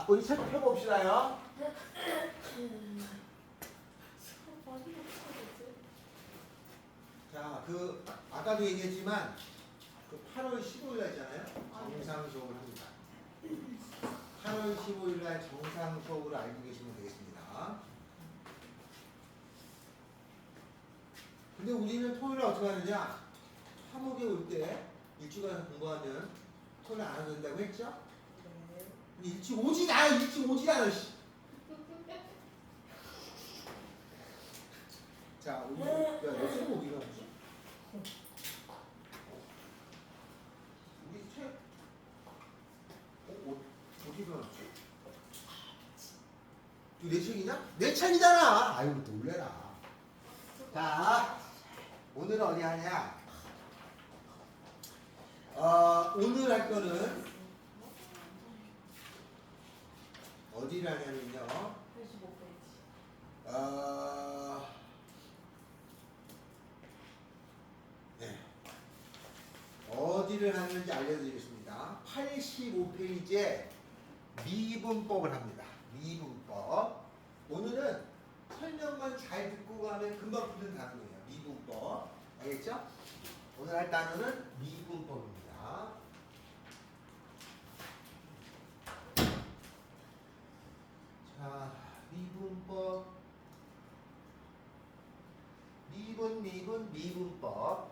우리 책 펴봅시다요. 자, 아까도 얘기했지만 8월 15일 날 있잖아요. 정상 수업을 합니다. 8월 15일 날 정상 수업으로 알고 계시면 되겠습니다. 근데 우리는 토요일에 어떻게 하느냐? 화목에 올 때 일주일간 공부하면 토요일 안 와도 된다고 했죠? 일찍 오지 나 일찍 오지 않아. 자, 우리 야너 수업 어디가 없지? 우리 책 어디 가놨지? 이거 내 책이냐? 내 책이잖아. 아이고 놀래라. 자, 오늘은 어디 하냐? 오늘 할 거는 어디를 하냐면요. 85페이지. 네. 어디를 하는지 알려드리겠습니다. 85페이지에 미분법을 합니다. 미분법. 오늘은 설명만 잘 듣고 가면 금방 푸는 단어예요. 미분법. 알겠죠? 오늘 할 단어는 미분법입니다. 자, 미분법. 미분법.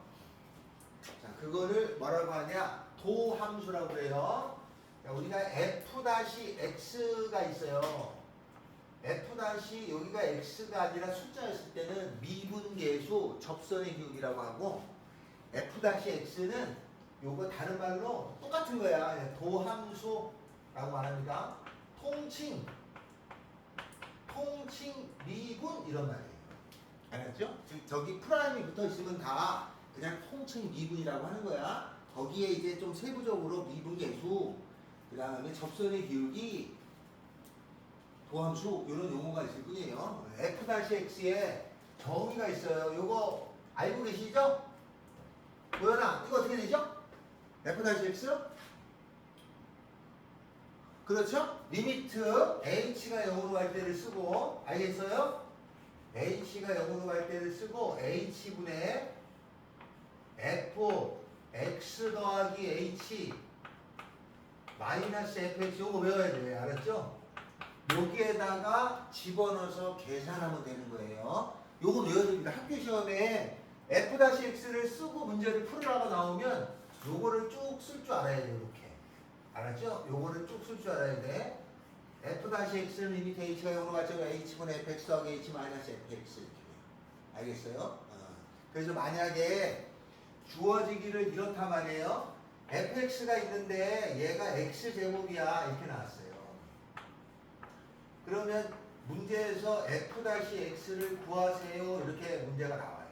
자, 그거를 뭐라고 하냐? 도함수라고 그래요. 자, 우리가 f-x가 있어요. f- 여기가 x가 아니라 숫자였을 때는 미분계수 접선의 기울기라고 하고 f-x는 요거 다른 말로 똑같은 거야. 도함수라고 말합니다. 통칭 미분 이런 말이에요. 알았죠? 저기 프라임이 붙어 있으면 다 그냥 통칭 미분이라고 하는 거야. 거기에 이제 좀 세부적으로 미분계수, 그 다음에 접선의 기울기, 도함수 이런 용어가 있을 뿐이에요. f-x에 정의가 있어요. 요거 알고 계시죠? 보현아, 이거 어떻게 되죠? f-x? 그렇죠? 리미트 h가 0으로 갈 때를 쓰고, 알겠어요? h가 0으로 갈 때를 쓰고 h분의 fx 더하기 h 마이너스 fx 요거 외워야 돼. 알았죠? 여기에다가 집어넣어서 계산하면 되는 거예요. 요거 외워야 됩니다. 학교 시험에 f-x를 쓰고 문제를 풀으라고 나오면 요거를 쭉 쓸 줄 알아야 돼요. 이렇게. 알았죠? 요거를 쭉 쓸 줄 알아야 돼. f-x는 리미트 h가 0으로 갈 적에 h분의 fx 더하기 h 마이너스 fx 이렇게 돼요. 알겠어요? 그래서 만약에 주어지기를 이렇단 말이에요. fx가 있는데 얘가 x제곱이야 이렇게 나왔어요. 그러면 문제에서 f-x를 구하세요 이렇게 문제가 나와요.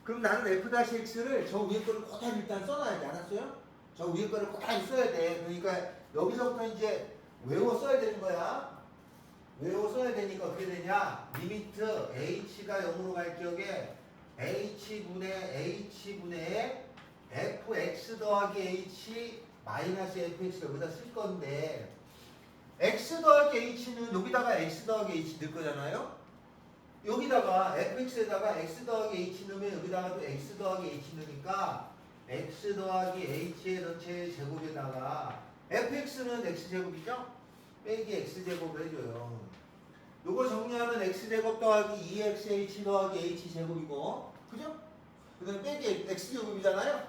그럼 나는 f-x를 저 위에 거를 그대로 일단 써놔야 돼. 알았어요? 저 위에 거를 그대로 써야 돼. 그러니까 여기서부터 이제 외워 써야 되는 거야. 외워 써야 되니까 어떻게 되냐? 리미트 h가 0으로 갈 적에 h분의 fx 더하기 h 마이너스 fx를 여기다 쓸 건데 x 더하기 h는 여기다가 x 더하기 h 넣을 거잖아요. 여기다가 fx에다가 x 더하기 h 넣으면 여기다가 또 x 더하기 h 넣으니까 x 더하기 h의 전체 제곱에다가 fx는 x제곱이죠? 빼기 x제곱을 해줘요. 요거 정리하면 x제곱 더하기 2xh 더하기 h제곱이고 그죠? 그 다음에 빼기 x제곱이잖아요?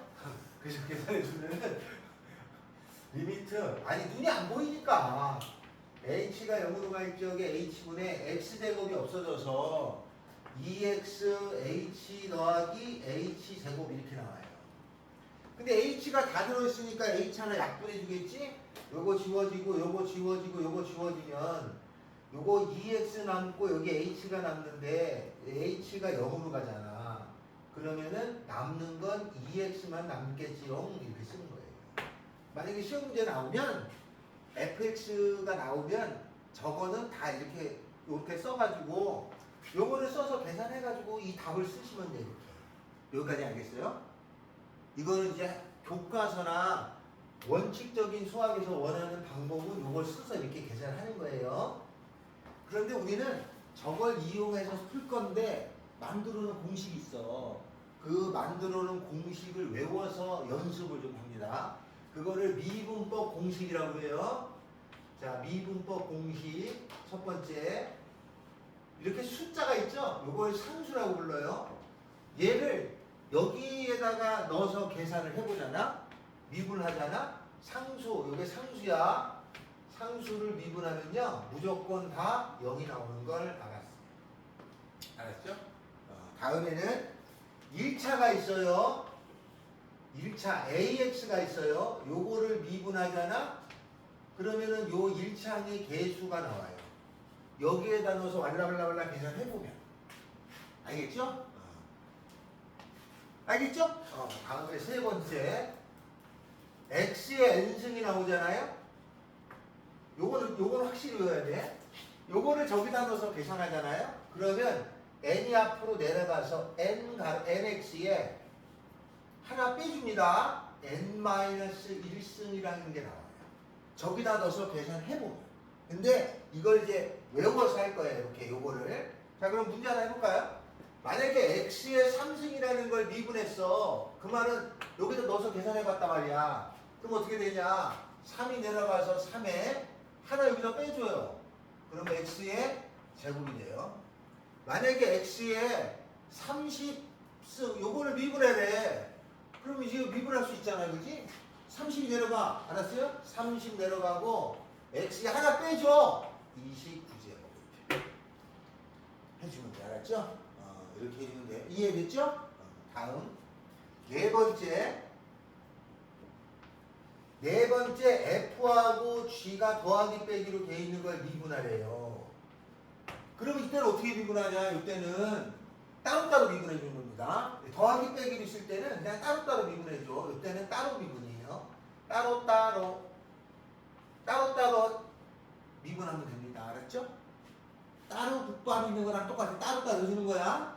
그래서 계산해주면은 리미트 아니 눈이 안 보이니까 h가 0으로 갈 적에 h분의 x제곱이 없어져서 2xh 더하기 h제곱 이렇게 나와요. 근데 h가 다 들어있으니까 h 하나 약분해주겠지? 요거 지워지고 요거 지워지고 요거 지워지면 요거 2x 남고 여기 h가 남는데 h가 0으로 가잖아. 그러면은 남는 건 2x만 남겠지롱 이렇게 쓰는 거예요. 만약에 시험 문제 나오면 fx가 나오면 저거는 다 이렇게 써가지고 요거를 써서 계산해가지고 이 답을 쓰시면 돼요. 이렇게. 여기까지 알겠어요? 이거는 이제 교과서나 원칙적인 수학에서 원하는 방법은 이걸 써서 이렇게 계산하는 거예요. 그런데 우리는 저걸 이용해서 풀 건데 만들어 놓은 공식이 있어. 그 만들어 놓은 공식을 외워서 연습을 좀 합니다. 그거를 미분법 공식이라고 해요. 자, 미분법 공식 첫 번째. 이렇게 숫자가 있죠? 이걸 상수라고 불러요. 얘를 여기에다가 넣어서 계산을 해보잖아. 미분하잖아. 상수, 이게 상수야. 상수를 미분하면요 무조건 다 0이 나오는 걸 알았죠? 다음에는 1차가 있어요. 1차 AX가 있어요. 요거를 미분하잖아. 그러면은 요 1차의 개수가 나와요. 여기에다 넣어서 왈라왈라왈라 계산해보면 알겠죠? 알겠죠? 다음에 세 번째 X의 n승이 나오잖아요. 요거는 확실히 외워야 돼. 요거를 저기다 넣어서 계산하잖아요. 그러면 n이 앞으로 내려가서 nx에 하나 빼줍니다. n-1승이라는 게 나와요. 저기다 넣어서 계산해보면. 근데 이걸 이제 외워서 할 거예요. 이렇게 요거를. 자, 그럼 문제 하나 해볼까요? 만약에 x의 3승이라는 걸 미분했어. 그 말은 여기다 넣어서 계산해봤단 말이야. 그럼 어떻게 되냐? 3이 내려가서 3에 하나 여기다 빼줘요. 그러면 x의 제곱이 돼요. 만약에 x의 30승 요거를 미분해야 돼. 그러면 이제 미분할 수 있잖아요. 그지? 30이 내려가. 알았어요? 30 내려가고 x에 하나 빼줘. 29제곱 해주면 돼. 알았죠? 이렇게 해주면 돼. 이해됐죠? 다음 네 번째 F하고 G가 더하기 빼기로 돼 있는 걸 미분하래요. 그럼 이때는 어떻게 미분하냐? 이때는 따로따로 미분해 주는 겁니다. 더하기 빼기로 있을 때는 그냥 따로따로 미분해 줘. 이때는 따로 미분이에요. 따로따로 미분하면 됩니다. 알았죠? 따로 국밥 있는 거랑 똑같이 따로따로 주는 거야.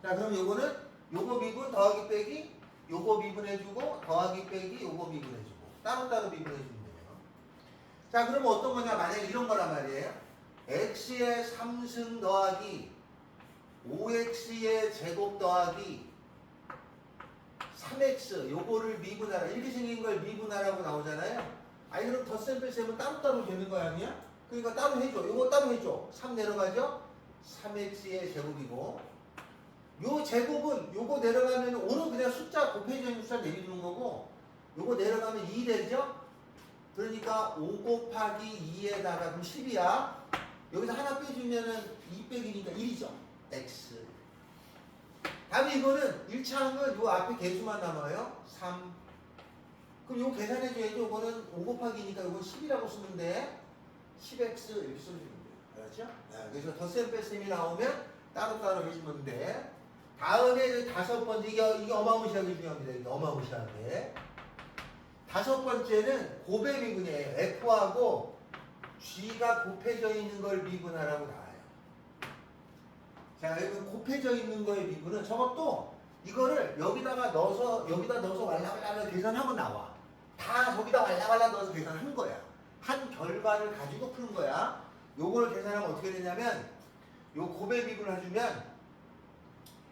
자, 그럼 요거는 요거 미분 더하기 빼기 요거 미분해주고 더하기 빼기 요거 미분해주고 따로따로 미분해주면 돼요. 자, 그러면 어떤 거냐? 만약에 이런 거란 말이에요. x의 3승 더하기 5x의 제곱 더하기 3x 요거를 미분하라. 이렇게 생긴 걸 미분하라고 나오잖아요. 아니 그럼 덧셈 뺄셈은 따로따로 되는 거 아니야? 그러니까 따로 해줘. 요거 따로 해줘. 3 내려가죠? 3x의 제곱이고 요 제곱은 요거 내려가면 5는 그냥 숫자 곱해지는 숫자 내리는 거고 요거 내려가면 2 되죠? 그러니까 5 곱하기 2에다가 그럼 10이야. 여기서 하나 빼주면은 2 빼기니까 1이죠. x. 다음에 이거는 1차항은 요 앞에 개수만 남아요. 3. 그럼 요거 계산해줘야죠. 요거는 5 곱하기니까 요건 10이라고 쓰면 돼. 10x 이렇게 써주면 돼요. 알았죠? 그래서 덧셈 뺄셈이 나오면 따로따로 해주면 돼. 다음에 다섯 번째, 이게 어마무시하게 중요합니다. 이게 어마무시하게. 다섯 번째는 곱의 미분이에요. F하고 G가 곱해져 있는 걸 미분하라고 나와요. 자, 여기 곱해져 있는 거의 미분은 저것도 이거를 여기다 넣어서 왈라왈라 계산하면 나와. 다 저기다 왈라왈라 넣어서 계산한 거야. 한 결과를 가지고 푸는 거야. 요걸 계산하면 어떻게 되냐면 요 곱의 미분을 해주면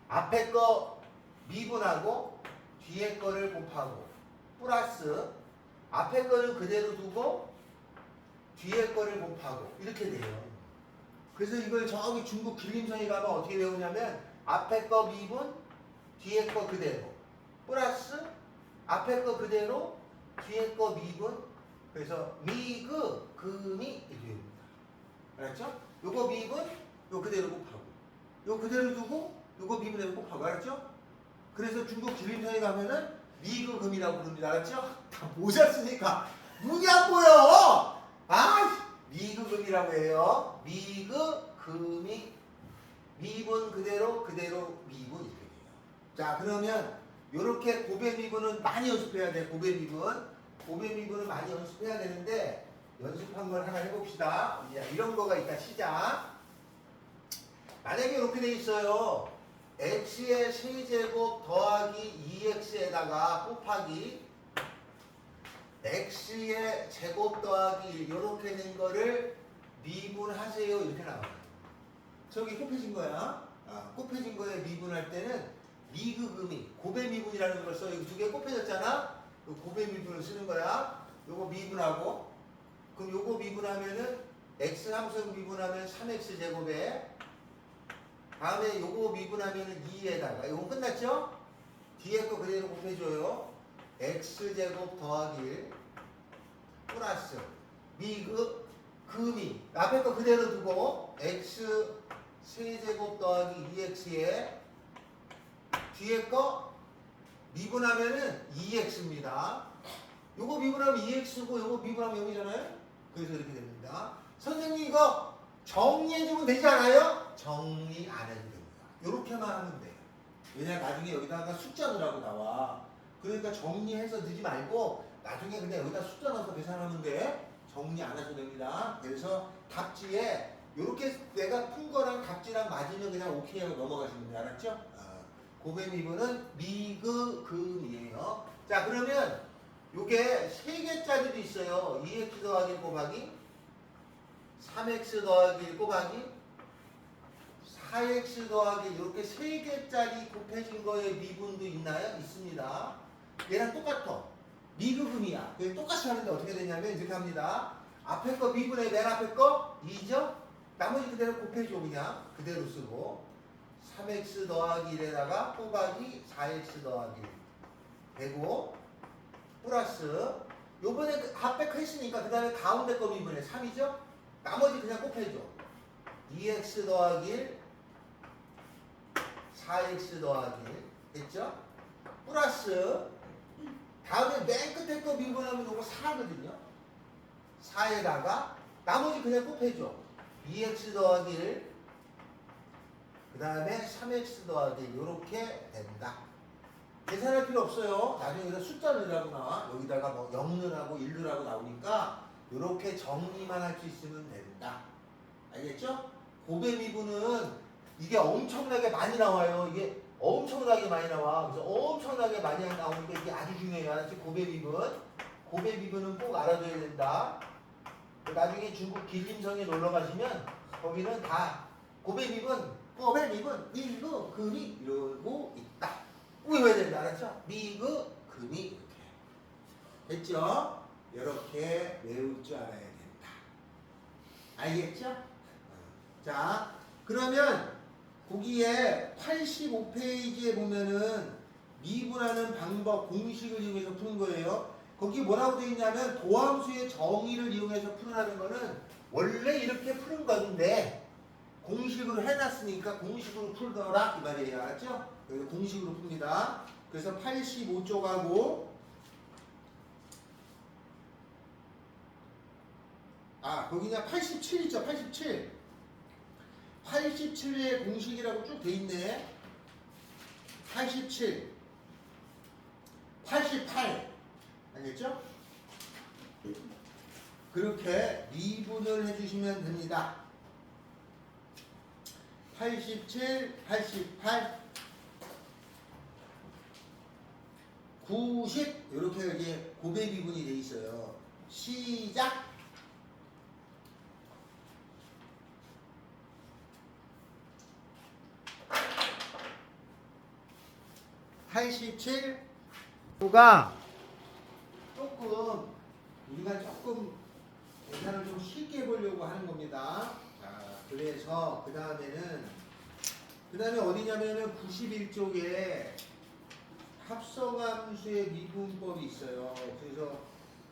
앞에 거 미분하고 뒤에 거를 곱하고 플러스 앞에 거는 그대로 두고 뒤에 거를 곱하고 이렇게 돼요. 그래서 이걸 저기 중국 길림성에 가면 어떻게 배우냐면 앞에 거 미분 뒤에 거 그대로 플러스 앞에 거 그대로 뒤에 거 미분 그래서 미그 금이 이렇게 됩니다. 알았죠? 요거 미분 요 그대로 곱하고 요 그대로 두고 요거 미분해서 곱하고 알았죠? 그래서 중국 길림성에 가면은 미그금이라고 부릅니다. 알았죠? 다 모자 쓰니까 눈이 안 보여. 미그금이라고 해요. 미그금이 미분 그대로 미분 이렇게 돼요. 자, 그러면 요렇게 곱의 미분은 많이 연습해야 돼. 곱의 미분은 많이 연습해야 되는데 연습한 걸 하나 해봅시다. 이런 거가 있다 시작. 만약에 이렇게 돼 있어요. x의 세제곱 더하기 2x에다가 곱하기 x의 제곱 더하기 1 이렇게 된 거를 미분하세요 이렇게 나와요. 저기 곱해진 거야. 곱해진 거에 미분할 때는 미그금이 고배 미분이라는 걸 써. 이거 두 개 곱해졌잖아. 그 고배 미분을 쓰는 거야. 요거 미분하고 그럼 요거 미분하면은 x 함수 미분하면 3x 제곱에 다음에 요거 미분하면은 2에다가 요거 끝났죠? 뒤에 거 그대로 곱해줘요. x 제곱 더하기 1 플러스 금이 앞에 거 그대로 두고 x 세제곱 더하기 2x에 뒤에 거 미분하면은 2x입니다. 요거 미분하면 2x고 요거 미분하면 0이잖아요. 그래서 이렇게 됩니다. 선생님 이거 정리해주면 되지 않아요? 정리 안 해도 됩니다. 요렇게만 하면 돼요. 왜냐면 나중에 여기다가 숫자 넣으라고 나와. 그러니까 정리해서 넣지 말고 나중에 그냥 여기다 숫자 넣어서 계산하면 돼. 정리 안 하셔도 됩니다. 그래서 답지에 요렇게 내가 푼 거랑 답지랑 맞으면 그냥 오케이 하고 넘어가시면 돼요. 알았죠? 고배 미분은 미그금이에요. 자 그러면 요게 3개짜리도 있어요. 2x 더하기 1 곱하기 3x 더하기 1 곱하기 4x 더하기 이렇게 3개짜리 곱해진 거에 미분도 있나요? 있습니다. 얘랑 똑같아. 미그금이야. 똑같이 하는데 어떻게 되냐면 이렇게 합니다. 앞에 거 미분에 맨 앞에 거 2죠? 나머지 그대로 곱해줘 그냥. 그대로 쓰고 3x 더하기 1에다가 곱하기 4x 더하기 1 되고 플러스 요번에 합백 했으니까 그 다음에 가운데 거 미분에 3이죠? 나머지 그냥 곱해줘. 2x 더하기 1 4x 더하기 1 됐죠? 플러스 다음에 맨 끝에 거 미분하면 요거 4거든요. 4에다가 나머지 그냥 곱해줘. 2x 더하기 1 그 다음에 3x 더하기 1 요렇게 된다. 계산할 필요 없어요. 나중에 여기다 숫자 넣으라고 나와. 여기다가 뭐 0 넣으라고 1 넣으라고 나오니까 요렇게 정리만 할 수 있으면 된다. 알겠죠? 고배 미분은 이게 엄청나게 많이 나와요. 이게 엄청나게 많이 나와. 그래서 엄청나게 많이 나오니까 이게 아주 중요해요. 알았지? 고배 미분. 고배 미분은 꼭 알아둬야 된다. 나중에 중국 길림성에 놀러 가시면 거기는 다 고배 미분, 미그, 금이 이러고 있다. 외워야 된다. 알았죠? 미그, 금이 이렇게. 됐죠? 이렇게 외울 줄 알아야 된다. 알겠죠? 자, 그러면 거기에 85페이지에 보면은 미분하는 방법 공식을 이용해서 푸는 거예요. 거기 뭐라고 되어 있냐면 도함수의 정의를 이용해서 풀으라는 거는 원래 이렇게 푸는 건데 공식으로 해놨으니까 공식으로 풀더라 이 말이에요. 알았죠? 그래서 공식으로 풉니다. 그래서 85쪽하고 거기냐 87 있죠? 87. 87의 공식이라고 쭉 돼 있네. 87, 88 알겠죠? 그렇게 미분을 해주시면 됩니다. 87, 88, 90 이렇게 이제 고배 미분이 돼 있어요. 시작. 87가 조금 우리가 조금 계산을 좀 쉽게 해보려고 하는 겁니다. 자, 그래서 그 다음에 어디냐면은 91쪽에 합성함수의 미분법이 있어요. 그래서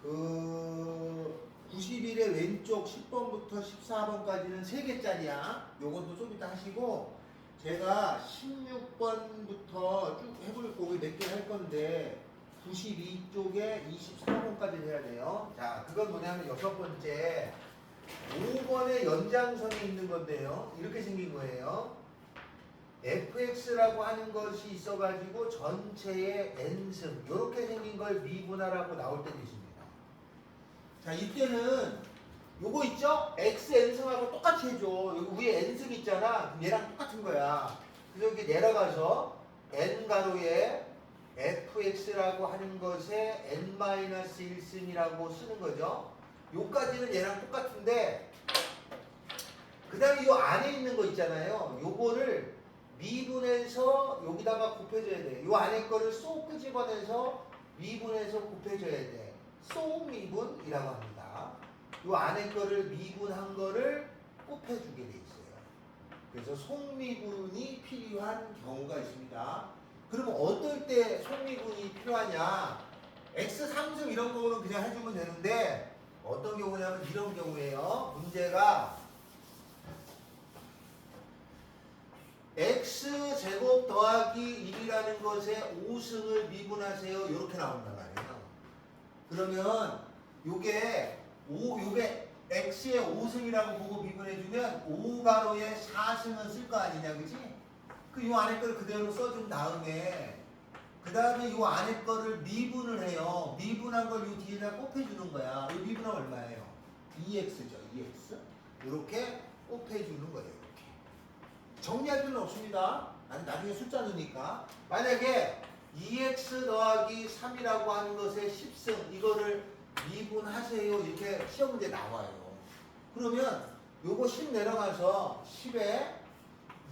그 91의 왼쪽 10번부터 14번까지는 3개짜리야. 요것도 좀 이따 하시고 제가 16번부터 쭉 해볼 거고 몇 개 할 건데 92쪽에 24번까지 해야 돼요. 자, 그건 뭐냐면 6번째 5번의 연장선이 있는 건데요. 이렇게 생긴 거예요. fx라고 하는 것이 있어가지고 전체의 n승 이렇게 생긴 걸 미분하라고 나올 때도 있습니다. 자, 이때는 요거 있죠? x n승하고 똑같이 해줘. 여기 위에 n승 있잖아. 그럼 얘랑 똑같은 거야. 그래서 여기 내려가서 n 가로에 fx라고 하는 것에 n-1승이라고 쓰는 거죠. 요까지는 얘랑 똑같은데 그 다음에 요 안에 있는 거 있잖아요. 요거를 미분해서 여기다가 곱해줘야 돼. 요 안에 거를 쏙 끄집어내서 미분해서 곱해줘야 돼. 쏙 미분이라고 합니다. 요 안에 거를 미분한 거를 곱해주게 돼 있어요. 그래서 속미분이 필요한 경우가 있습니다. 그러면 어떨 때 속미분이 필요하냐? x 3승 이런 거는 그냥 해주면 되는데 어떤 경우냐면 이런 경우에요. 문제가 x제곱 더하기 1이라는 것에 5승을 미분하세요. 이렇게 나온단 말이에요. 그러면 요게 x의 5승이라고 보고 미분해주면 5가로에 4승은 쓸 거 아니냐, 그지? 그 요 안에 거를 그대로 써준 다음에 그 다음에 요 안에 거를 미분을 해요. 미분한 걸 요 뒤에다 곱해주는 거야. 요 미분은 얼마예요? 2x죠, 2x. 이렇게 곱해주는 거예요, 이렇게. 정리할 필요는 없습니다. 나중에 숫자 넣으니까. 만약에 2x 더하기 3이라고 하는 것의 10승, 이거를 미분하세요. 이렇게 시험 문제 나와요. 그러면 요거 10 내려가서 10에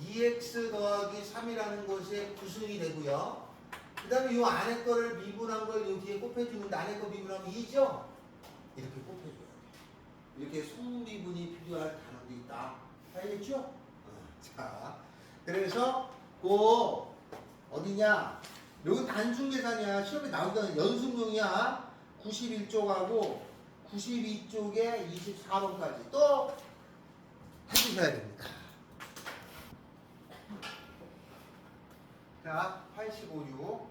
2x 더하기 3이라는 것에 9승이 되고요. 그 다음에 요 안에 거를 미분한 걸 요 뒤에 곱해주는데 안에 거 미분하면 2죠? 이렇게 곱해줘야 돼. 이렇게 속미분이 필요할 단어도 있다. 알겠죠? 자, 그래서 어디냐? 여기 단순 계산이야. 시험에 나오던 연습용이야. 91쪽하고 92쪽에 24번까지 또 해주셔야 됩니다. 자, 85쪽.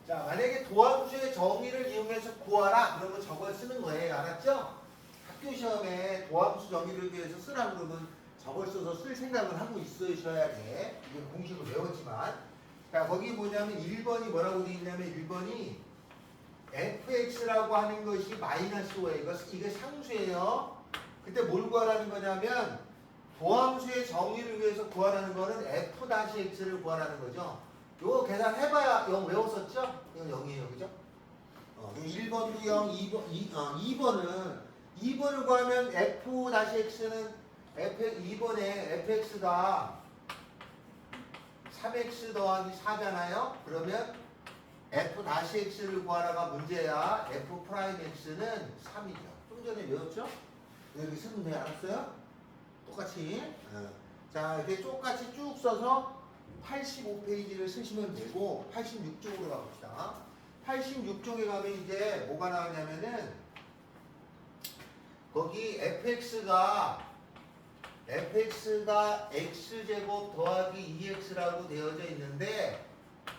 자, 만약에 도함수의 정의를 이용해서 구하라. 그러면 저걸 쓰는 거예요. 알았죠? 학교 시험에 도함수 정의를 위해서 쓰라 그러면 저걸 써서 쓸 생각을 하고 있으셔야 돼. 이게 공식을 외웠지만. 자, 거기 뭐냐면 1번이 뭐라고 되어 있냐면 1번이 fx라고 하는 것이 마이너스 5예요. 이게 상수예요. 그때 뭘 구하라는 거냐면 도함수의 정의를 위해서 구하라는 거는 f-x를 구하라는 거죠. 요거 계산해봐야 0 외웠었죠? 이건 0이에요. 그죠? 1번도 0, 2번을 구하면 f-x는 2번에 fx가 3x 더하기 4잖아요? 그러면 f-x를 구하라가 문제야. f'-x는 3이죠. 좀 전에 외웠죠? 여기 쓰면 돼. 알았어요? 똑같이. 자, 이렇게 똑같이 쭉 써서 85페이지를 쓰시면 되고 86쪽으로 가봅시다. 86쪽에 가면 이제 뭐가 나오냐면은 거기 fx가 x제곱 더하기 2x라고 되어져 있는데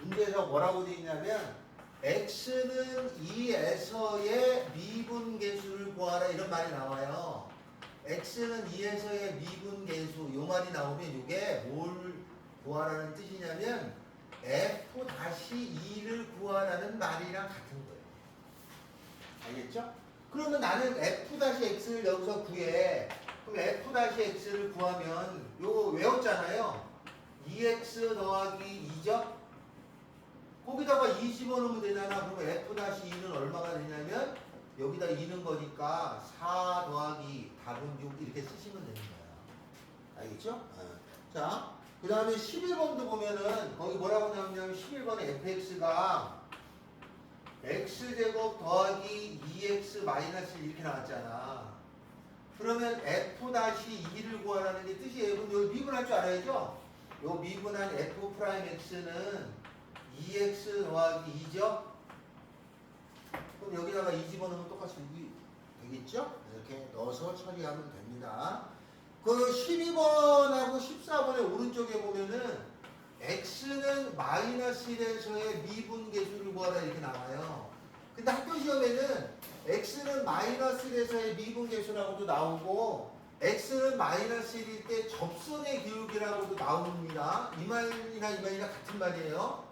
문제에서 뭐라고 되어 있냐면 x는 2에서의 미분계수를 구하라 이런 말이 나와요. x는 2에서의 미분계수 요 말이 나오면 이게 뭘 구하라는 뜻이냐면 f-2를 구하라는 말이랑 같은 거예요. 알겠죠? 그러면 나는 f-x를 여기서 구해. 그럼 f-x를 구하면 요거 외웠잖아요. 2x 더하기 2죠? 거기다가 2 집어넣으면 되잖아. 그러면 f-2는 얼마가 되냐면 여기다 2는 거니까 4 더하기 답은 6 이렇게 쓰시면 되는 거야. 알겠죠? 자, 그 다음에 11번도 보면은 거기 뭐라고 나오냐면 11번에 fx가 x제곱 더하기 2x 마이너스 이렇게 나왔잖아. 그러면 f-2를 구하라는 게 뜻이에요. 그럼 여기 미분할 줄 알아야죠? 요 미분한 f'-x는 2x 더하기 2죠? 그럼 여기다가 2 집어넣으면 똑같이 6이 되겠죠? 이렇게 넣어서 처리하면 됩니다. 그 12번하고 14번의 오른쪽에 보면은 x는 마이너스 1에서의 미분계수를 구하라 이렇게 나와요. 근데 학교 시험에는 x는 마이너스 1에서의 미분계수라고도 나오고 x는 마이너스 1일 때 접선의 기울기라고도 나옵니다. 이 말이나 이 말이나 같은 말이에요.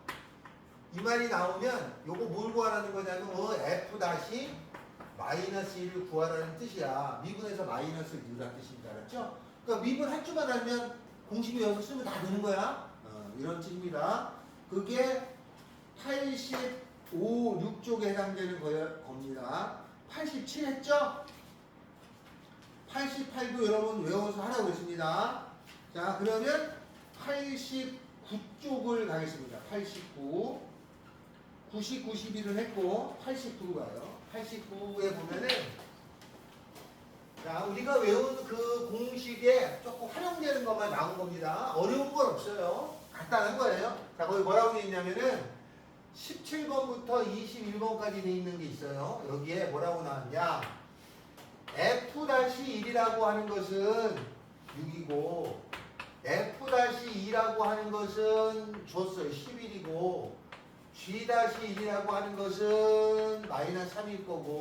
이 말이 나오면 요거 뭘 구하라는 거냐면 f 마이너스 1을 구하라는 뜻이야. 미분에서 마이너스를 넣으라는 뜻입니다. 알았죠? 그러니까 미분할 줄만 알면 공식 외워서 쓰면 다 되는 거야. 이런 식입니다. 그게 85, 6쪽에 해당되는 겁니다. 87 했죠? 88도 여러분 외워서 하라고 했습니다. 자, 그러면 89쪽을 가겠습니다. 89. 90, 91을 했고 89로 가요. 89에 보면은 자, 우리가 외운 그 공식에 조금 활용되는 것만 나온 겁니다. 어려운 건 없어요. 간단한 거예요. 자, 거기 뭐라고 되어 있냐면은 17번부터 21번까지 되어 있는 게 있어요. 여기에 뭐라고 나왔냐? F-1이라고 하는 것은 6이고 F-2라고 하는 것은 줬어요. 11이고 G-1이라고 하는 것은 마이너스 3일 거고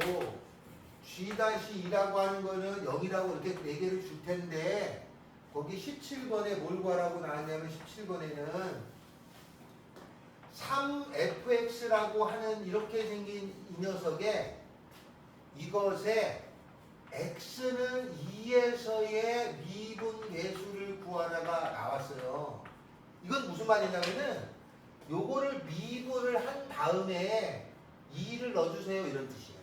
G-2라고 하는 거는 0이라고 이렇게 4개를 줄 텐데 거기 17번에 뭘 구하라고 나왔냐면 17번에는 3fx라고 하는 이렇게 생긴 이 녀석에 이것에 x는 2에서의 미분 계수를 구하라가 나왔어요. 이건 무슨 말이냐면은 요거를 미분을 한 다음에 2를 넣어주세요 이런 뜻이에요.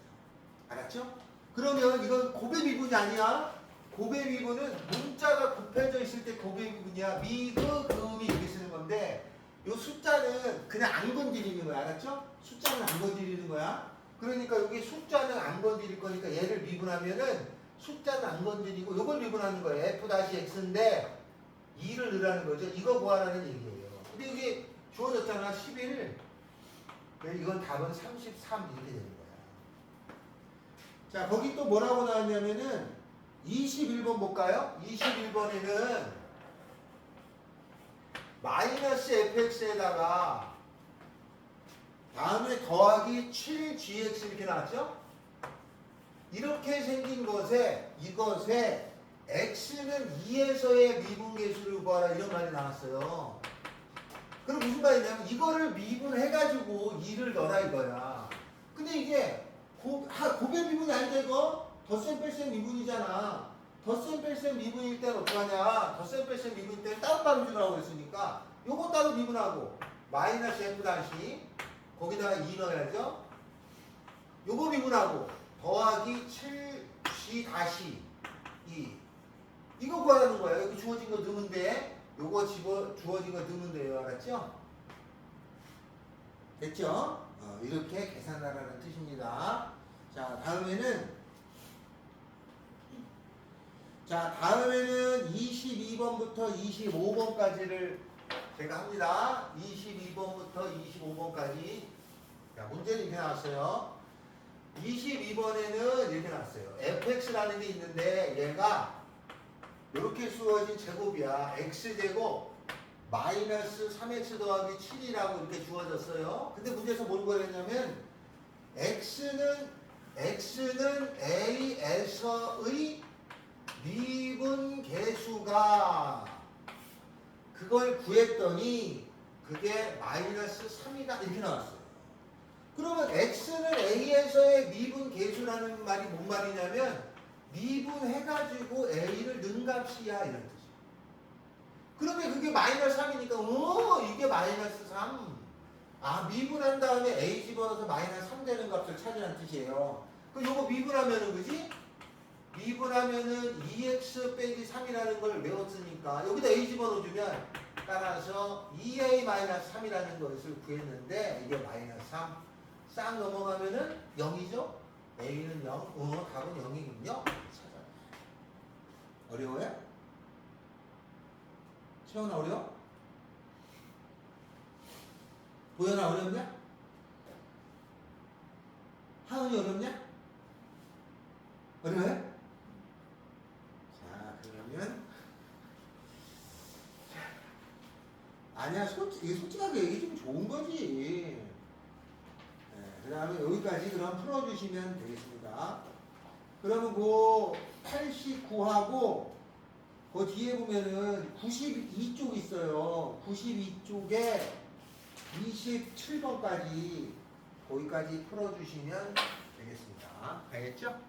알았죠? 그러면 이건 곱의 미분이 아니야. 곱의 미분은 문자가 곱해져 있을 때 곱의 미분이야. 미그 그음이 이렇게 쓰는 건데 요 숫자는 그냥 안 건드리는 거야. 알았죠? 숫자는 안 건드리는 거야. 그러니까 여기 숫자는 안 건드릴 거니까 얘를 미분하면은 숫자는 안 건드리고 요걸 미분하는 거예요. f-x인데 2를 넣으라는 거죠. 이거 구하라는 얘기예요. 근데 이게 주어졌잖아. 11. 이건 답은 33 이렇게 되는 거야. 자, 거기 또 뭐라고 나왔냐면은 21번 볼까요? 21번에는 마이너스 fx에다가 다음에 더하기 7gx 이렇게 나왔죠? 이렇게 생긴 것에 이것에 x는 2에서의 미분계수를 구하라 이런 말이 나왔어요. 그럼 무슨 말이냐면 이거를 미분해가지고 2를 넣어라 이거야. 근데 이게 곱의 미분이 아니다 이거? 덧셈 뺄셈 미분이잖아. 덧셈 뺄셈 미분일 때는 어떡하냐? 덧셈 뺄셈 미분일 때는 따로따로 주라고 했으니까 요거 따로 미분하고 마이너스 f 다시 거기다가 2 넣어야죠. 요거 미분하고 더하기 7g 다시 2 이거 구하라는 거예요. 여기 주어진 거 넣으면 돼. 요거 주어진 거 넣으면 돼요. 알았죠? 됐죠? 이렇게 계산하라는 뜻입니다. 자, 다음에는 22번부터 25번까지를 제가 합니다. 22번부터 25번까지. 자, 문제는 이렇게 나왔어요. 22번에는 이렇게 나왔어요. fx라는 게 있는데 얘가 이렇게 쓰여진 제곱이야. x제곱 마이너스 3x 더하기 7이라고 이렇게 주어졌어요. 근데 문제에서 뭘 구하랬냐면 x는 a에서의 미분 계수가 그걸 구했더니 그게 마이너스 3이다 이렇게 나왔어요. 그러면 x는 a에서의 미분 계수라는 말이 뭔 말이냐면 미분해가지고 a를 넣은 값이야 이런 뜻이야. 그러면 그게 마이너스 3이니까 이게 마이너스 3. 아, 미분한 다음에 a 집어넣어서 마이너스 3 되는 값을 찾으라는 뜻이에요. 그럼 요거 미분하면은 그지? 미분하면은 2x 빼기 3이라는 걸 외웠으니까 여기다 a 집어넣어주면 따라서 2a-3이라는 것을 구했는데 이게 마이너스 3. 싹 넘어가면은 0이죠? a는 0, 답은 0이군요. 찾아. 어려워요? 채원아 어려워? 도연아 어렵냐? 하은이 어렵냐? 어려워요? 자, 그러면 아니야, 솔직하게 얘기해 주면 좋은 거지. 그 다음에 여기까지 그럼 풀어주시면 되겠습니다. 그러면 그 89하고 그 뒤에 보면은 92쪽 있어요. 92쪽에 27번까지 거기까지 풀어주시면 되겠습니다. 알겠죠?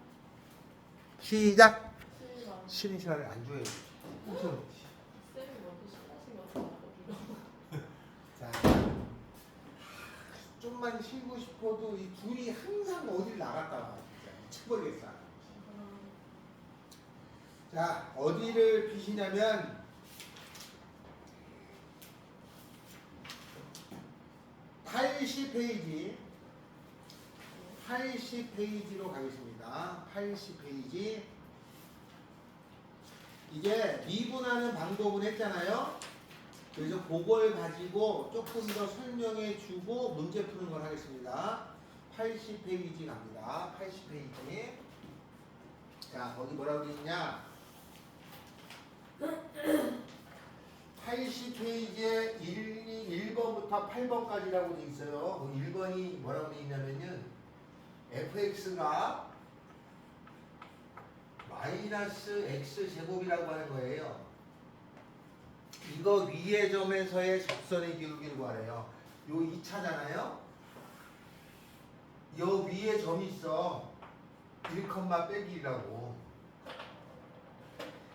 시작! 7번. 쉬는 시간을 안 줘요. 쌤이 뭐 드시죠? 좀만 쉬고 싶어도 이 둘이 항상 어딜 나갔다 와. 진짜 미쳐버리겠어. 자, 어디를 비시냐면 80페이지 80페이지로 가겠습니다. 80페이지. 이제 미분하는 방법은 했잖아요. 그래서 그걸 가지고 조금 더 설명해 주고 문제 푸는 걸 하겠습니다. 80페이지 갑니다. 80페이지. 자, 거기 뭐라고 되어 있냐? 80페이지에 1번부터 8번까지라고 되어 있어요. 1번이 뭐라고 되어 있냐면요. fx가 마이너스 x제곱이라고 하는 거예요. 이거 위의 점에서의 접선의 기울기를 구하래요. 요 2차잖아요. 요 위에 점이 있어. 1, 빼기라고.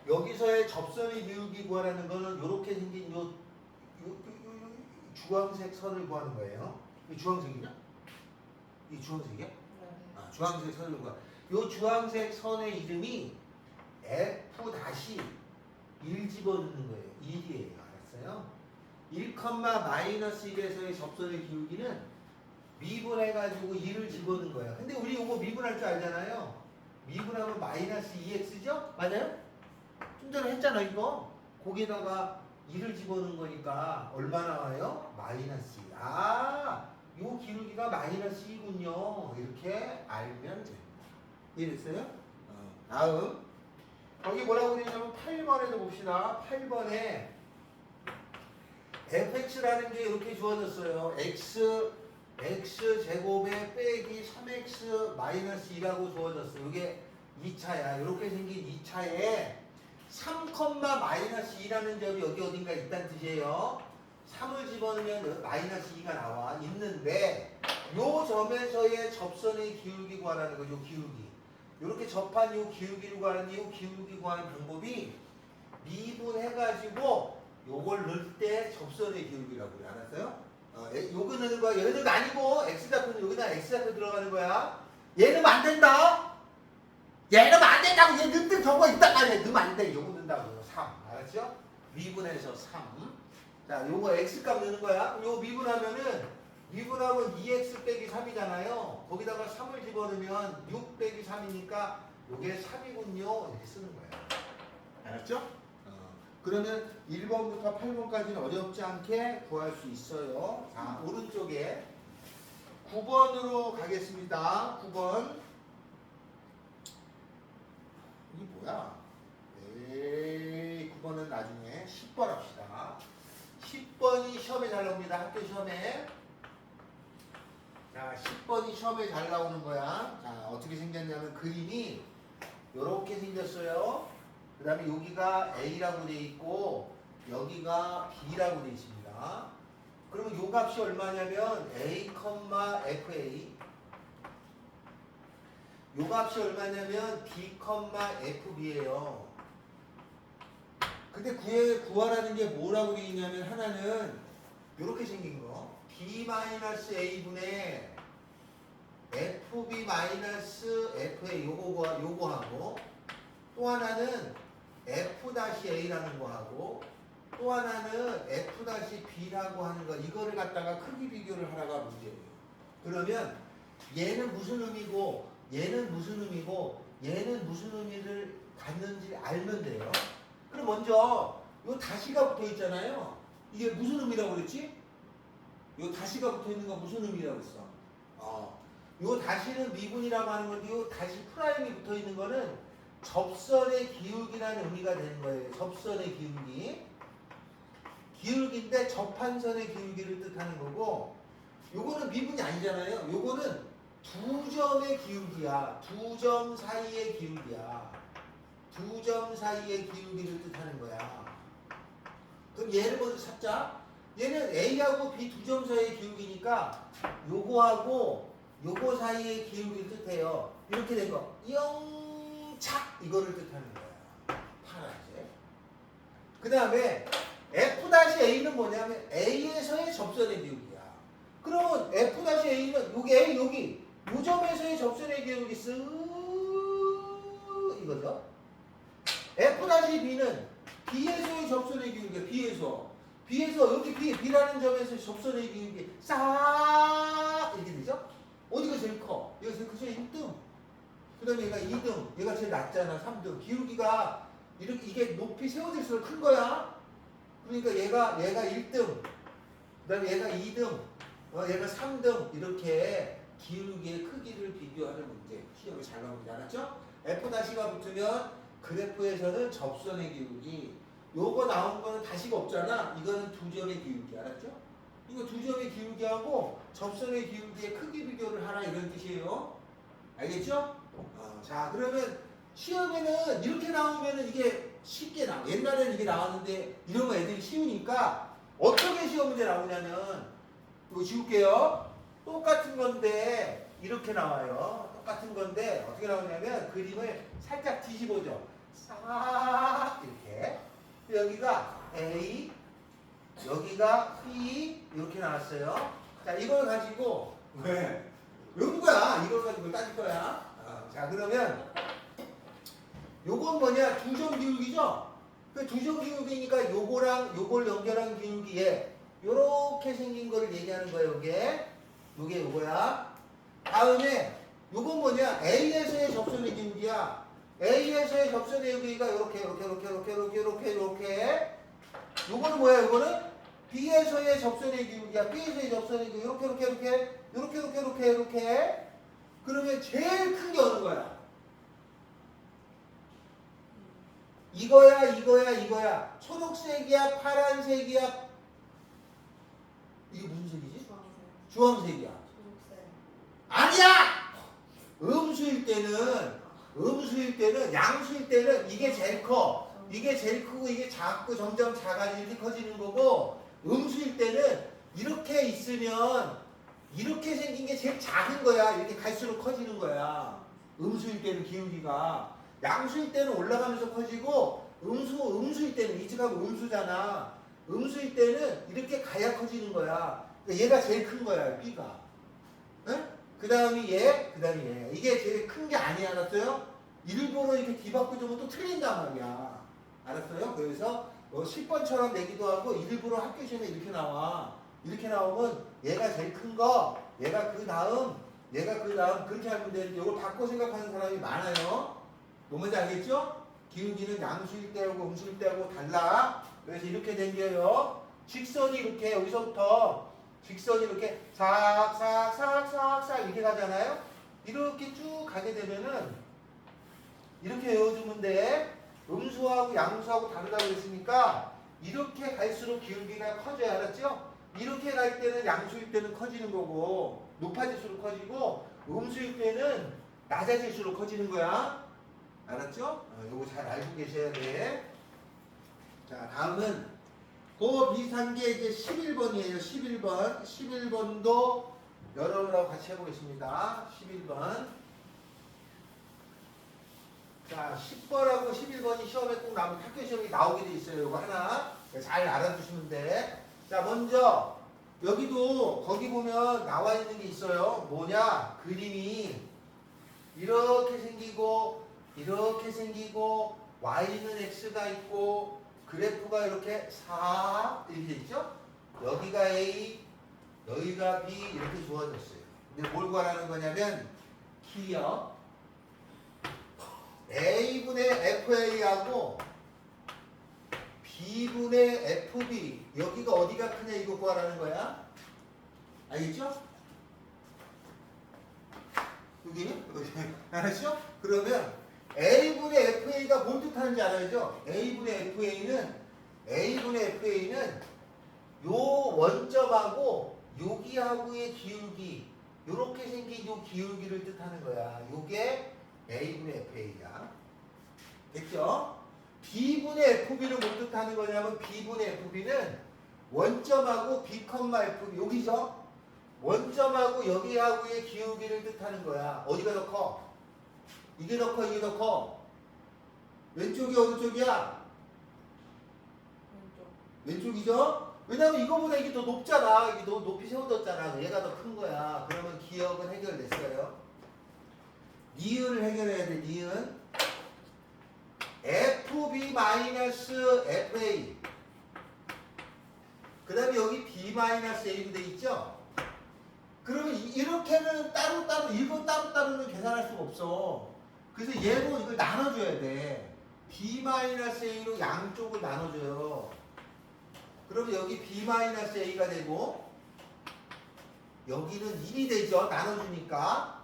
여기서의 접선의 기울기 구하라는 거는 요렇게 생긴 요 주황색 선을 구하는 거예요. 이 주황색이냐? 이 주황색이야? 아, 주황색 선을 구하. 요 주황색 선의 이름이 F-1 집어넣는 거예요. 1이에요. 알았어요? 1,-1에서의 접선의 기울기는 미분해가지고 2를 집어넣는 거예요. 근데 우리 이거 미분할 줄 알잖아요. 미분하면 마이너스 2x죠? 맞아요? 좀 전에 했잖아 이거. 거기에다가 2를 집어넣는 거니까 얼마 나와요? 마이너스 2. 아, 요 기울기가 마이너스 2군요. 이렇게 알면 됩니다. 이해됐어요? 다음. 거기 뭐라고 되냐면 8번에도 봅시다. 8번에 fx라는 게 이렇게 주어졌어요. x제곱에 빼기 3x 마이너스 2라고 주어졌어요. 이게 2차야. 이렇게 생긴 2차에 3, 마이너스 2라는 점이 여기 어딘가 있다는 뜻이에요. 3을 집어넣으면 마이너스 2가 나와. 있는데 요 점에서의 접선의 기울기 구하라는 거죠. 기울기. 이렇게 접한 요 기울기를 구하는 요 기울기 구하는 방법이 미분해가지고 요걸 넣을 때 접선의 기울기라고 그래. 알았어요? 요거 넣는 거야. 얘는 아니고 x좌표는 여기다 x좌표 들어가는 거야. 얘 넣으면 안 된다. 얘 넣으면 안 된다고. 얘 넣는 경우가 있단 말이야. 넣으면 안 돼. 요거 넣는다고. 3. 알았죠? 미분해서 3. 자, 요거 x값 넣는 거야. 요거 미분하면 2x 빼기 3이잖아요. 거기다가 3을 집어넣으면 6 빼기 3이니까 요게 3이군요. 이렇게 쓰는 거예요. 알았죠? 그러면 1번부터 8번까지는 어렵지 않게 구할 수 있어요. 자, 오른쪽에 9번으로 가겠습니다. 9번. 이게 뭐야? 에이, 9번은 나중에 10번 합시다. 10번이 시험에 잘 나옵니다. 학교 시험에. 자, 10번이 시험에 잘 나오는 거야. 자, 어떻게 생겼냐면 그림이 이렇게 생겼어요. 그 다음에 여기가 A라고 돼 있고 여기가 B라고 돼 있습니다. 그러면 요 값이 얼마냐면 A, FA. 요 값이 얼마냐면 B, FB예요. 근데 구하라는 게 뭐라고 돼 있냐면 하나는 요렇게 생긴 거. B-A분의 FB-FA 요거 하고 또 하나는 F-A라는 거 하고 또 하나는 F-B라고 하는 거 이거를 갖다가 크기 비교를 하라가 문제예요. 그러면 얘는 무슨 의미고 얘는 무슨 의미고 얘는 무슨 의미를 갖는지 알면 돼요. 그럼 먼저 요 다시가 붙어 있잖아요. 이게 무슨 의미라고 그랬지? 요 다시가 붙어 있는 거 무슨 의미라고 했어? 요 다시는 미분이라고 하는 건데 요 다시 프라임이 붙어 있는 거는 접선의 기울기라는 의미가 되는 거예요. 접선의 기울기. 기울기인데 접한선의 기울기를 뜻하는 거고 요거는 미분이 아니잖아요. 요거는 두 점의 기울기야. 두 점 사이의 기울기야. 두 점 사이의 기울기를 뜻하는 거야. 그럼 얘를 먼저 찾자. 얘는 A하고 B 두 점 사이의 기울기니까 요거하고 요거 사이의 기울기를 뜻해요. 이렇게 된 거. 영착 이거를 뜻하는 거야. 파란색. 그 다음에 F-A는 뭐냐면 A에서의 접선의 기울기야. 그러면 F-A는 요게 여기 요 점에서의 접선의 기울기 쓱 이거죠. F-B는 B에서의 접선의 기울기 B에서 여기 B라는 점에서 접선의 기울기 싹 이렇게 되죠. 어디가 제일 커? 얘가 제일 크죠? 1등. 그 다음에 얘가 2등. 얘가 제일 낮잖아. 3등. 기울기가 이렇게 이게 높이 세워질수록 큰 거야. 그러니까 얘가 1등. 그 다음에 얘가 2등. 얘가 3등. 이렇게 기울기의 크기를 비교하는 문제. 시험에 잘 나오는지 알았죠? F-가 붙으면 그래프에서는 접선의 기울기. 요거 나온 거는 다시가 없잖아. 이거는 두 점의 기울기. 알았죠? 이거 두 점의 기울기하고 접선의 기울기의 크기 비교를 하라 이런 뜻이에요. 알겠죠? 자, 그러면 시험에는 이렇게 나오면은 이게 쉽게 나와. 옛날에는 이게 나왔는데 이런 거 애들이 쉬우니까 어떻게 시험 문제 나오냐면 이거 지울게요. 똑같은 건데 이렇게 나와요. 똑같은 건데 어떻게 나오냐면 그림을 살짝 뒤집어줘. 싹 이렇게. 여기가 A, 여기가 B 이렇게 나왔어요. 자, 이걸 가지고 왜? 이런 거야. 이걸 가지고 따질 거야. 자, 그러면 요건 뭐냐? 두 점 기울기죠? 그 두 점 기울기니까 요거랑 요걸 연결한 기울기에 요렇게 생긴 거를 얘기하는 거예요. 요게 요거야. 다음에 요건 뭐냐? A에서의 접선의 기울기야. A에서의 접선의 기울기가 요렇게 요거는 뭐야? 요거는 B에서의 접선의 기울기야. B에서의 접선의 기울기 이렇게 그러면 제일 큰 게 어느 거야? 이거야. 초록색이야, 파란색이야. 이게 무슨 색이지? 주황색이야. 초록색. 아니야! 음수일 때는, 양수일 때는 이게 제일 커. 이게 제일 크고 이게 작고 점점 작아지고 이렇게 커지는 거고, 음수일 때는 이렇게 있으면 이렇게 생긴 게 제일 작은 거야. 이렇게 갈수록 커지는 거야. 음수일 때는 기울기가. 양수일 때는 올라가면서 커지고, 음수일 때는 이직하고 음수잖아. 음수일 때는 이렇게 가야 커지는 거야. 그러니까 얘가 제일 큰 거야, B가. 응? 그 다음이 얘. 이게 제일 큰 게 아니야, 알았어요? 일부러 이렇게 뒤바꿔주면 또 틀린단 말이야. 알았어요? 그래서 10번처럼 내기도 하고 일부러 학교 시험에 이렇게 나와. 이렇게 나오면 얘가 제일 큰 거, 얘가 그 다음 그렇게 하면 되는데 이걸 바꿔 생각하는 사람이 많아요. 뭔지 알겠죠? 기울기는 양수일 때하고 음수일 때하고 달라. 그래서 이렇게 댕겨요. 직선이 이렇게 여기서부터 직선이 이렇게 싹 이렇게 가잖아요. 이렇게 쭉 가게 되면은 이렇게 외워주면 돼. 음수하고 양수하고 다르다고 했으니까 이렇게 갈수록 기울기가 커져야 알았죠? 이렇게 갈 때는 양수일 때는 커지는 거고 높아질수록 커지고 음수일 때는 낮아질수록 커지는 거야. 알았죠? 요거 잘 알고 계셔야 돼. 자, 다음은 그 비슷한 게 이제 11번이에요. 11번도 여러분하고 같이 해보겠습니다. 11번. 자, 10번하고 11번이 시험에 꼭 나오면 학교 시험이 나오게 돼 있어요. 이거 하나 잘 알아두시면 돼. 자, 먼저 여기도 거기 보면 나와 있는 게 있어요. 뭐냐? 그림이 이렇게 생기고 y는 x가 있고 그래프가 이렇게 이렇게 있죠? 여기가 a, 여기가 b 이렇게 주어졌어요. 근데 뭘 구하라는 거냐면 키요. a분의 fa하고 b분의 fb 여기가 어디가 크냐 이거 구하라는 거야. 알겠죠? 여기? 알았죠? 그러면 a분의 fa가 뭔 뜻하는지 알아야죠? a분의 fa는 요 원점하고 여기하고의 기울기 요렇게 생긴 요 기울기를 뜻하는 거야. 요게 a분의 fa야. 됐죠? b분의 fb는 뭘 뜻하는 거냐면 b분의 fb는 원점하고 b, fb 여기죠? 원점하고 여기하고의 기울기를 뜻하는 거야. 어디가 더 커? 이게 더 커, 이게 더 커? 왼쪽이 어느 쪽이야? 왼쪽. 왼쪽이죠? 왜냐면 이거보다 이게 더 높잖아. 이게 더 높이 세워졌잖아. 얘가 더 큰 거야. 그러면 기억은 해결됐어요. 니은을 해결해야 돼. 니은. FB-FA. 그 다음에 여기 B-A로 돼 있죠? 그러면 이렇게는 따로따로, 이거 따로따로는 계산할 수가 없어. 그래서 얘로 이걸 나눠줘야 돼. B-A로 양쪽을 나눠줘요. 그러면 여기 B-A가 되고, 여기는 1이 되죠. 나눠주니까.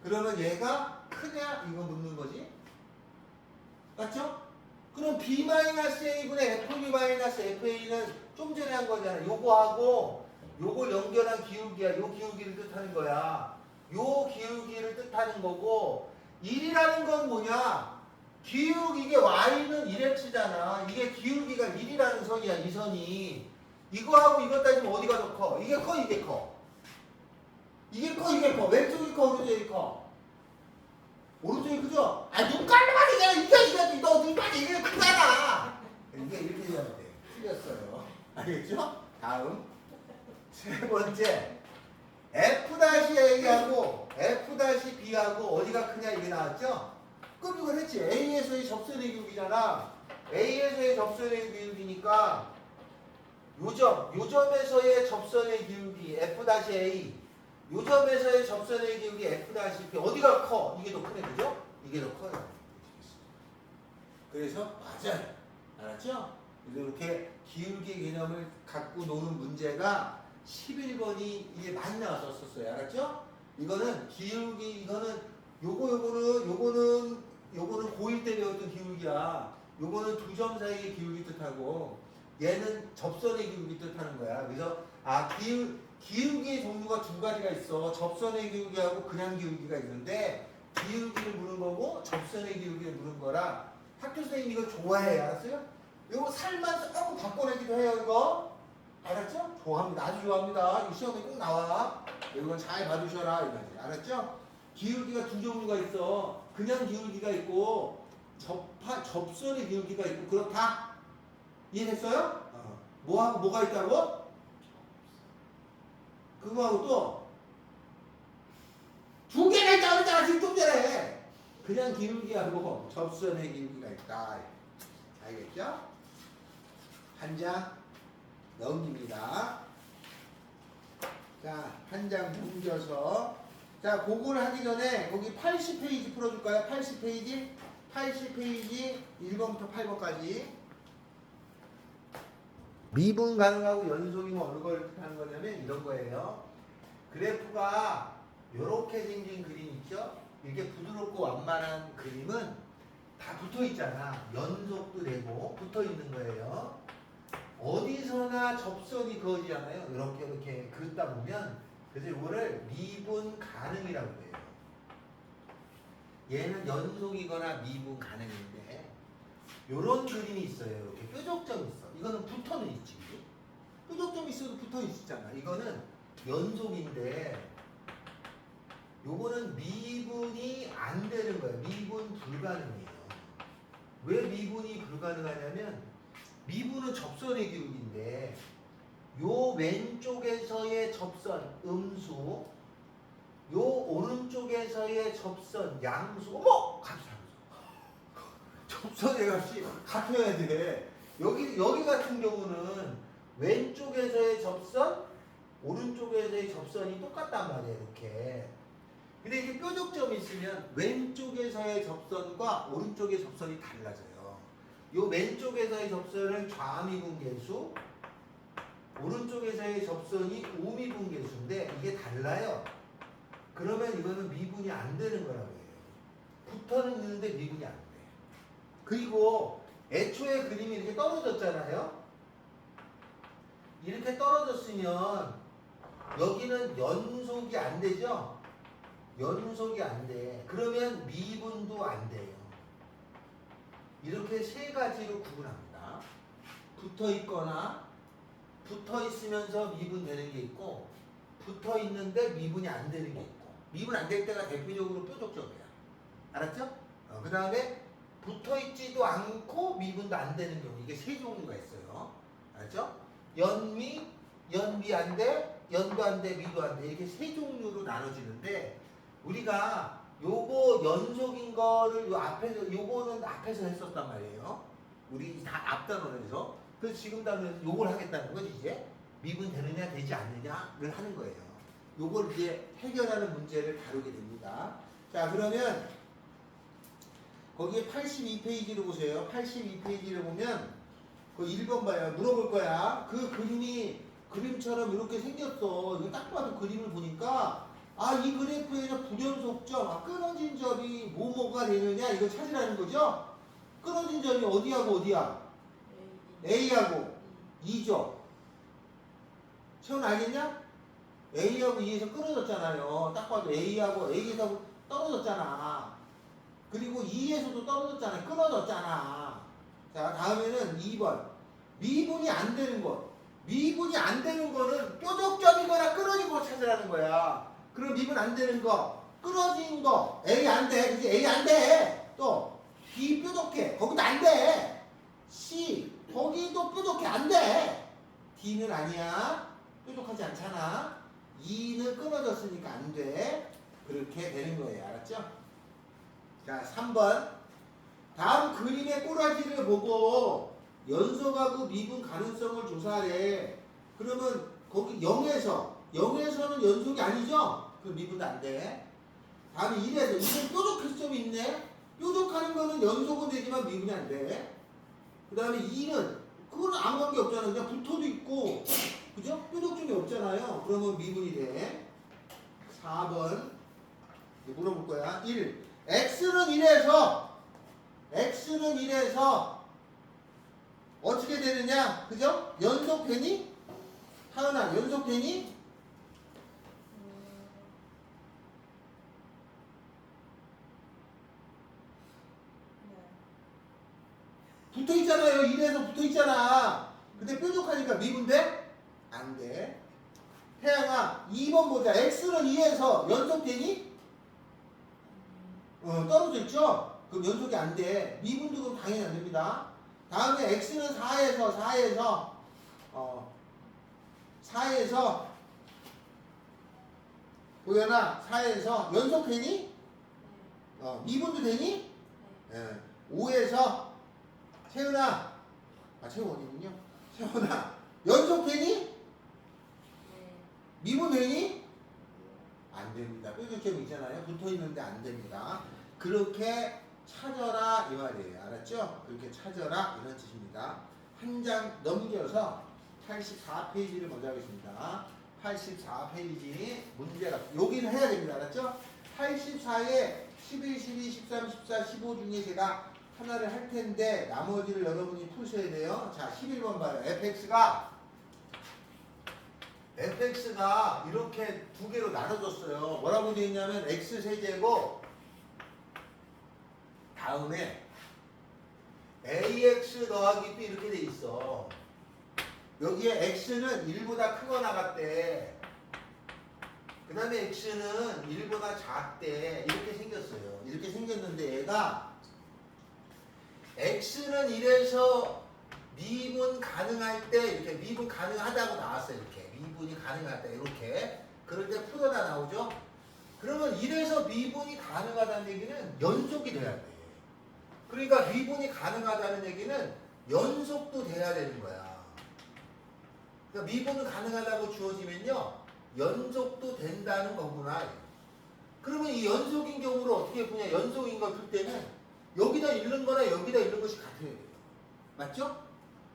그러면 얘가 크냐? 이거 묻는 거지. 맞죠? 그럼 B-A분의 FB-FA는 좀 전에 한 거잖아. 요거하고 요걸 연결한 기울기야. 요 기울기를 뜻하는 거야. 요 기울기를 뜻하는 거고 1이라는 건 뭐냐? 기울기 이게 y는 1x잖아. 이게 기울기가 1이라는 선이야. 이 선이. 이거하고 이거 따지면 어디가 더 커? 이게 커, 이게 커? 이게 커, 이게 커? 왼쪽이 커, 오른쪽이 커? 오른쪽이 크죠? 아, 눈깔로만 얘기해. 이게 너 눈깔이 이게 크잖아. 이게 이렇게 얘기하면 돼. 틀렸어요. 알겠죠? 다음. 세 번째. F-A하고 F-B하고 어디가 크냐 이게 나왔죠? 그럼 이걸 했지. A에서의 접선의 기울기잖아. A에서의 접선의 기울기니까 요점에서의 접선의 기울기 F-A. 요점에서의 접선의 기울기 F-B. 어디가 커? 이게 더 크네, 그죠? 이게 더 커요. 그래서 맞아요. 알았죠? 그래서 이렇게 기울기 개념을 갖고 노는 문제가 11번이 이게 많이 나왔었어요. 알았죠? 이거는 기울기, 이거는 요거는 고1 때 배웠던 기울기야. 요거는 두 점 사이의 기울기 뜻하고 얘는 접선의 기울기 뜻하는 거야. 그래서 기울기의 종류가 두 가지가 있어. 접선의 기울기하고 그냥 기울기가 있는데 기울기를 물은 거고 접선의 기울기를 물은 거라 학교 선생님이 이걸 좋아해. 알았어요? 이거 살만 조금 바꿔내기도 해요. 이거 알았죠? 좋아합니다. 아주 좋아합니다. 이 시험에 꼭 나와. 이건 잘 봐두셔라 이거지. 알았죠? 기울기가 두 종류가 있어. 그냥 기울기가 있고 접선의 기울기가 있고 그렇다? 이해됐어요? 뭐하고 뭐가 있다고? 그거하고 또 두 개가 있다고 그랬잖아. 지금 좀 전에. 그냥 기울기하고 접선의 기울기가 있다. 알겠죠? 한 장 넘깁니다. 자, 한 장 넘겨서 자, 그걸 하기 전에 거기 80페이지 풀어줄까요? 80페이지? 80페이지 1번부터 8번까지. 미분 가능하고 연속이면 어느 걸 뜻하는 거냐면 이런 거예요. 그래프가 이렇게 생긴 그림 있죠? 이렇게 부드럽고 완만한 그림은 다 붙어 있잖아. 연속도 되고 붙어 있는 거예요. 어디서나 접선이 그어지잖아요. 이렇게 긋다 보면 그래서 이거를 미분 가능이라고 해요. 얘는 연속이거나 미분 가능인데 이런 그림이 있어요. 이렇게 뾰족점이 있어. 이거는 붙어는 있지. 뾰족점이 있어도 붙어 있잖아. 이거는 연속인데 요거는 미분이 안 되는 거예요. 미분 불가능이에요. 왜 미분이 불가능하냐면 미분은 접선의 기울기인데 요 왼쪽에서의 접선 음수 요 오른쪽에서의 접선 양수 어머! 값이 다르죠. 접선의 값이 같아야 돼. 여기 같은 경우는 왼쪽에서의 접선 오른쪽에서의 접선이 똑같단 말이에요. 이렇게. 근데 이게 뾰족점이 있으면 왼쪽에서의 접선과 오른쪽의 접선이 달라져요. 요 왼쪽에서의 접선은 좌미분계수, 오른쪽에서의 접선이 우미분계수인데 이게 달라요. 그러면 이거는 미분이 안 되는 거라고 해요. 붙어는 있는데 미분이 안 돼. 그리고 애초에 그림이 이렇게 떨어졌잖아요. 이렇게 떨어졌으면 여기는 연속이 안 되죠? 연속이 안 돼. 그러면 미분도 안 돼요. 이렇게 세 가지로 구분합니다. 붙어 있거나 붙어 있으면서 미분되는 게 있고 붙어 있는데 미분이 안 되는 게 있고 미분 안 될 때가 대표적으로 뾰족점이야. 알았죠? 그 다음에 붙어 있지도 않고 미분도 안 되는 경우 이게 세 종류가 있어요. 알았죠? 연미, 연미 안 돼, 연도 안 돼, 미도 안 돼. 이렇게 세 종류로 나눠지는데 우리가 요거 연속인 거를 요 앞에서 요거는 앞에서 했었단 말이에요. 우리 다 앞단원에서. 그래서 지금 단원에서 요걸 하겠다는 거지 이제. 미분 되느냐 되지 않느냐를 하는 거예요. 요걸 이제 해결하는 문제를 다루게 됩니다. 자, 그러면 거기에 82페이지를 보세요. 82페이지를 보면 그 1번 봐요. 물어볼 거야. 그 그림이 그림처럼 이렇게 생겼어. 이거 딱 봐도 그림을 보니까 아, 이 그래프에서 불연속점, 끊어진 점이 뭐뭐가 되느냐 이거 찾으라는 거죠. 끊어진 점이 어디하고 어디야? A하고 2죠. 채원 알겠냐? A하고 2에서 끊어졌잖아요. 딱 봐도 A하고 A에서 떨어졌잖아. 그리고 2에서도 떨어졌잖아. 끊어졌잖아. 자, 다음에는 2번. 미분이 안 되는 것. 미분이 안 되는 거는 뾰족점이거나 끊어진 거 찾으라는 거야. 그럼 미분 안 되는 거, 끊어진 거, A 안 돼. 그치? A 안 돼. 또 B 뾰족해. 거기도 안 돼. C 거기도 뾰족해. 안 돼. D는 아니야. 뾰족하지 않잖아. 2는 끊어졌으니까 안 돼. 그렇게 되는 거예요. 알았죠? 자, 3번. 다음 그림의 꼬라지를 보고 연속하고 미분 가능성을 조사해. 그러면 거기 0에서는 연속이 아니죠? 그럼 미분도 안 돼. 다음에 1에서 1은 뾰족할 점이 있네. 뾰족하는 거는 연속은 되지만 미분이 안 돼. 그 다음에 2는 그거는 아무 관계 없잖아. 그냥 붙어도 있고, 그죠? 뾰족점이 없잖아요. 그러면 미분이 돼. 4번 물어볼 거야. 1. x는 1에서 어떻게 되느냐? 그죠? 연속되니? 하은아, 연속되니? 붙어있잖아요. 1에서 붙어있잖아. 근데 뾰족하니까 미분 돼? 안 돼. 태양아, 2번 보자. x는 2에서 연속되니? 떨어져 있죠? 그럼 연속이 안 돼. 미분도 그럼 당연히 안 됩니다. 다음에 x는 4에서 보현아 4에서 연속되니? 미분도 되니? 네. 5에서 채은아 채은 어디군요? 채은아 연속되니? 미분 되니? 안 됩니다. 뾰족점이 있잖아요. 붙어 있는데 안 됩니다. 그렇게 찾아라 이 말이에요. 알았죠? 그렇게 찾아라 이런 뜻입니다. 한 장 넘겨서 84페이지를 먼저 하겠습니다. 84페이지 문제가 여기는 해야 됩니다. 알았죠? 84에 11, 12, 13, 14, 15 중에 제가 하나를 할 텐데 나머지를 여러분이 푸셔야 돼요. 자, 11번 봐요. fx가 이렇게 두 개로 나눠졌어요. 뭐라고 되어 있냐면 x 세제곱 다음에 ax 더하기 b 이렇게 돼 있어. 여기에 x는 1보다 크거나 같대. 그 다음에 x는 1보다 작대. 이렇게 생겼어요. 이렇게 생겼는데 얘가 x는 1에서 미분 가능할 때 이렇게 미분 가능하다고 나왔어요. 이렇게 미분이 가능할 때 이렇게 그럴 때 풀어다 나오죠. 그러면 1에서 미분이 가능하다는 얘기는 연속이 돼야 돼. 그러니까 미분이 가능하다는 얘기는 연속도 돼야 되는 거야. 그러니까 미분은 가능하다고 주어지면요 연속도 된다는 거구나. 그러면 이 연속인 경우를 어떻게 보냐. 연속인 걸 풀 때는 여기다 읽는 거나 여기다 읽는 것이 같아야 돼요. 맞죠?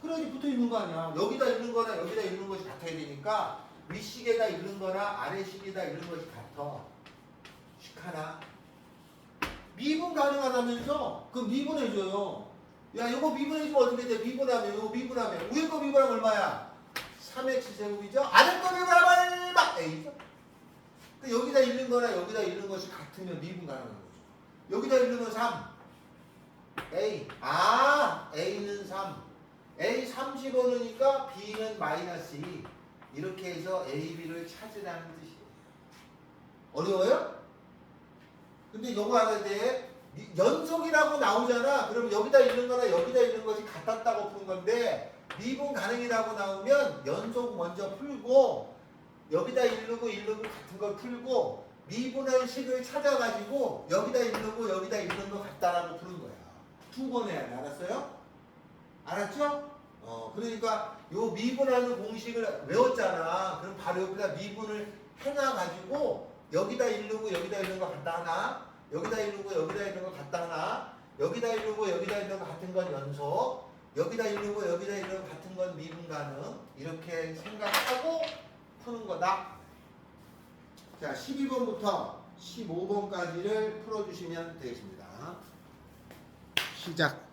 그러니 붙어 있는 거 아니야. 여기다 읽는 거나 여기다 읽는 것이 같아야 되니까 윗식에다 읽는 거나 아래식에다 읽는 것이 같아. 시카나 미분 가능하다면서 그 미분해줘요. 야 이거 미분해주면 어떻게 돼? 미분하면 이거 미분하면 위에 거 미분하면 얼마야? 3x 제곱이죠? 아래 거 미분하면 얼마? A죠? 그 여기다 읽는 거나 여기다 읽는 것이 같으면 미분 가능한 거죠. 여기다 읽는 건 3 A A는 3 A 35니까 B는 마이너스 2 이렇게 해서 A, B를 찾으라는 뜻이에요. 어려워요? 근데 이거 알아야 돼. 연속이라고 나오잖아. 그럼 여기다 있는 거나 여기다 있는 것이 같았다고 푸는 건데 미분 가능이라고 나오면 연속 먼저 풀고 여기다 일르고 같은 걸 풀고 미분의 식을 찾아가지고 여기다 일르는 거 같다라고 푸는 거야. 두 번 해야 돼. 알았어요? 알았죠? 그러니까 요 미분하는 공식을 외웠잖아. 그럼 바로 여기다 미분을 해놔가지고 여기다 일르는 거 같다 하나, 여기다 일르는 거 같다 하나, 여기다 일르는 거 같은 건 연속, 여기다 일르는 거 같은 건 미분 가능, 이렇게 생각하고 푸는 거다. 자, 12번부터 15번까지를 풀어주시면 되겠습니다. 시작.